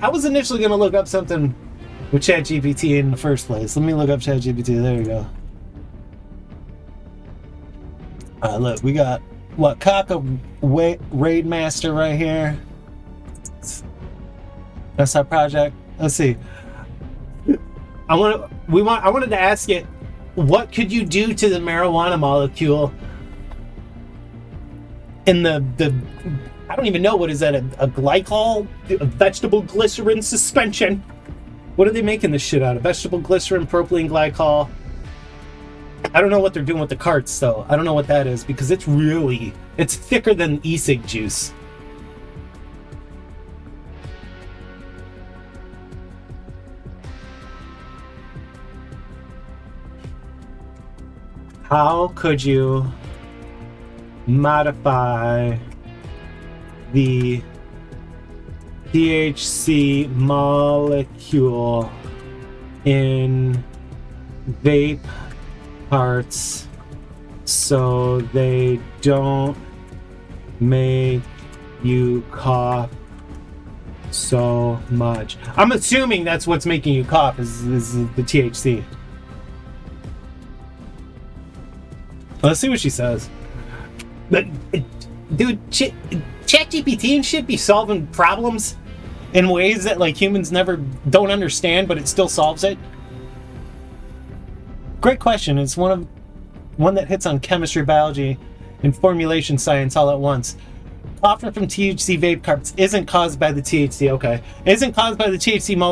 I was initially going to look up something with ChadGPT in the first place. Let me look up ChadGPT. There you go. Look, we got what, Raid Master right here. That's our project. Let's see. I wanted to ask it, what could you do to the marijuana molecule in the I don't even know, what is that, a glycol, a vegetable glycerin suspension? What are they making this shit out of? Vegetable glycerin, propylene glycol. I don't know what they're doing with the carts though. I don't know what that is, because it's thicker than e-cig juice. How could you modify the THC molecule in vape parts so they don't make you cough so much? I'm assuming that's what's making you cough is the THC. Let's see what she says. But, dude, ChatGPT and shit be solving problems in ways that like humans don't understand, but it still solves it. Great question. It's one that hits on chemistry, biology, and formulation science all at once. Coughing from THC vape carts isn't caused by the THC. Okay, isn't caused by the THC molecule.